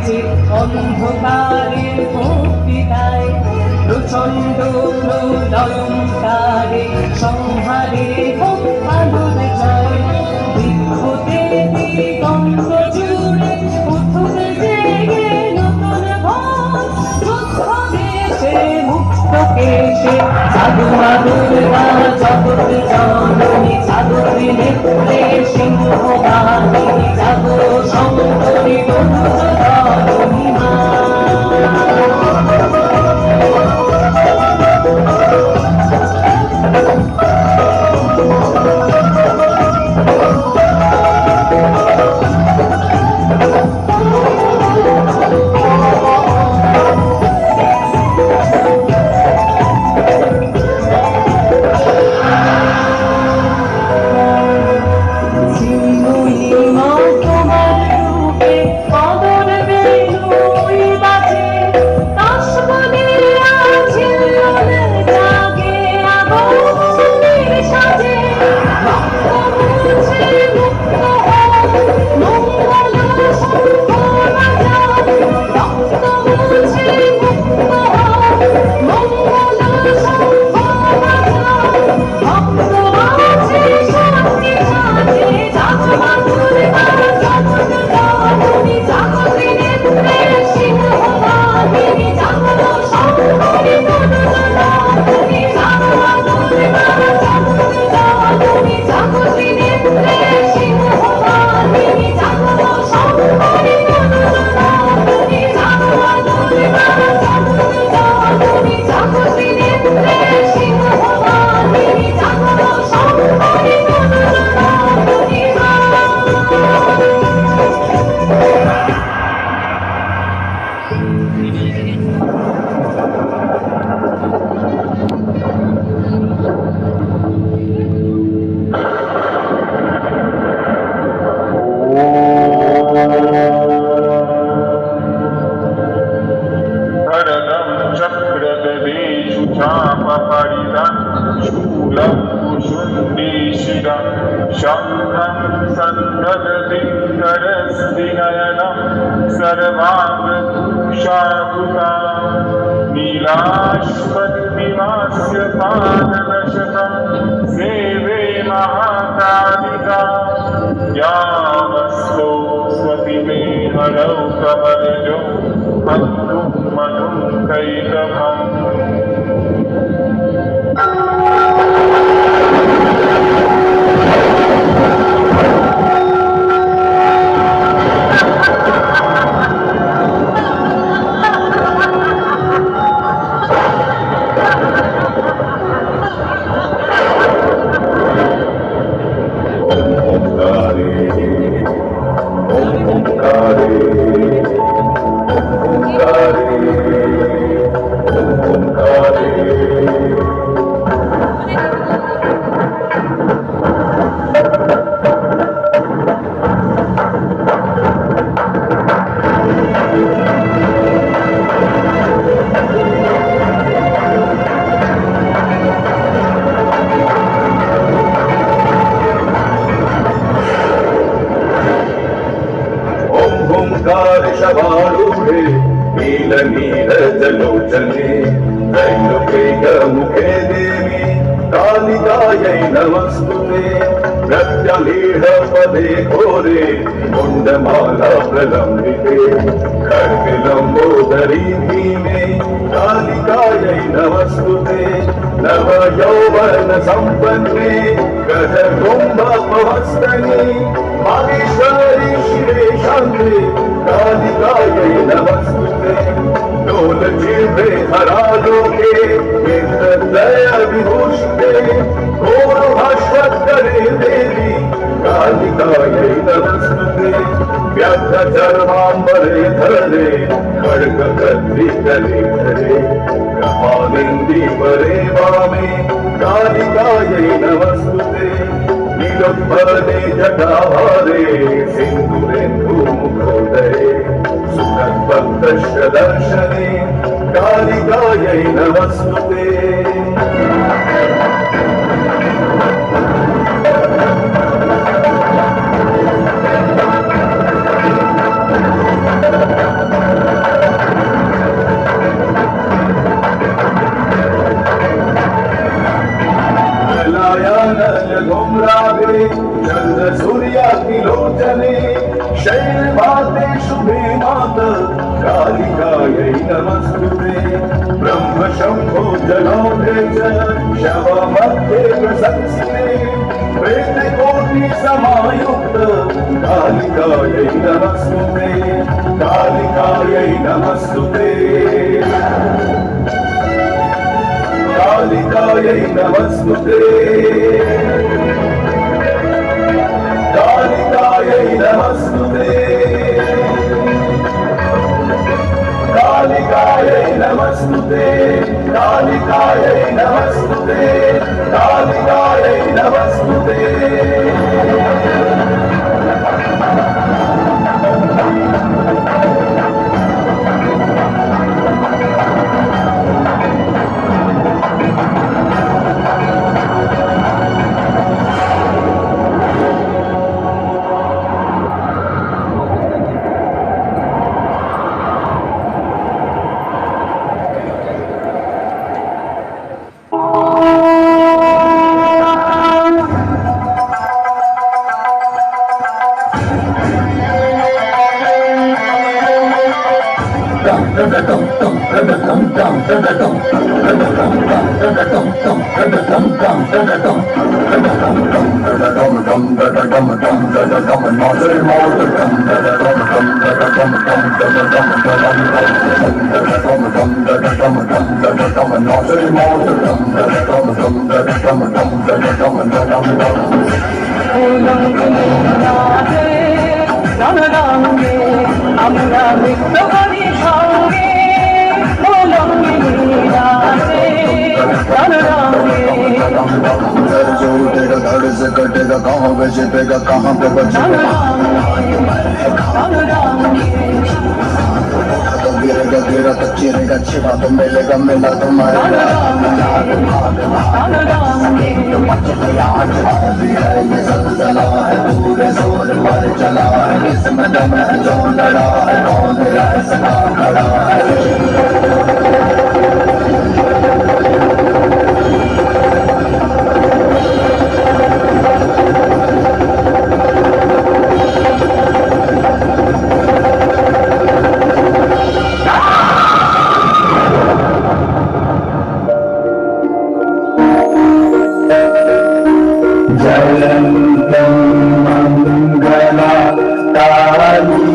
যে অন্ধকারের মুক্তি দেয়, প্রচণ্ড প্রলয়ঙ্কারে সংহারে হোক আলোর জয়। বৃক্ষতে দিগন্ত জুড়ে উঠুক জেগে নতুন ভোর, যুদ্ধ দেশে মুক্ত কেশে সাধুমা দুর্গা জগৎ জননী, সাধুরী নেত্রে সিংহবাহিনী, জাগো শঙ্করী তনুজ ধরণী মা। नीलाश्वद्विमास्य पाददशकं सेवे महाकालिका, यामस्तो स्वपि मे हरौ कमलजो हन्तुं मधुं कैटभम्। नीलनीरजलोचने त्रैलोक्यमुखे देवी कालिकायै नमस्तुते। प्रत्यलीढपदे घोरे मुण्डमाला प्रलम्बिते, खड्गलम्बोदरी भीमे कालिकायै नमस्तुते। नवयौवन सम्पन्ने गजकुम्भपवस्तने माहेश्वरी शिवे शान्ते कालिकायै नमस्तुते। लोलजिह्वे हरालोके दया विभूषिते घोरभाष्वत्करे देवी कालिकायै नमस्तुते। व्याघ्रचर्माम्बरे धरे खड्गकर्त्रिकरे धरे कपालिन्दीवरे वामे कालिकायै नमस्तुते। नीलोत्पले जटाभारे सिन्दूरेन्दुमुखोदये सुखद्भक्तस्य दर्शने कालिकायै नमस्तुते। लोचने शैलवाते शुभे मात कालिकायै नमस्तुते ब्रह्म शम्भो जलोधे च शवमध्ये प्रशंसिते वेदकोटि समायुक्त कालिकायै नमस्तुते कालिकायै नमस्तुते कालिकायै नमस्तुते कालिकायै नमस्तुते कालिकायै नमस्तुते कालिकायै नमस्तुते कालिकायै नमस्तुते আমরা মৃত্যু করি সঙ্গে धड़ से कटेगा कहाँ पे छिपेगा कहाँ पे बचेगा तो गिरेगा गिरा तो चिरेगा छिपा तो मिलेगा मिला तो मरेगा ये ज़लज़ला है पूरे जोर पर चला है इसमें दम है जो लड़ा है कौन ऐसा खड़ा है मंगला काली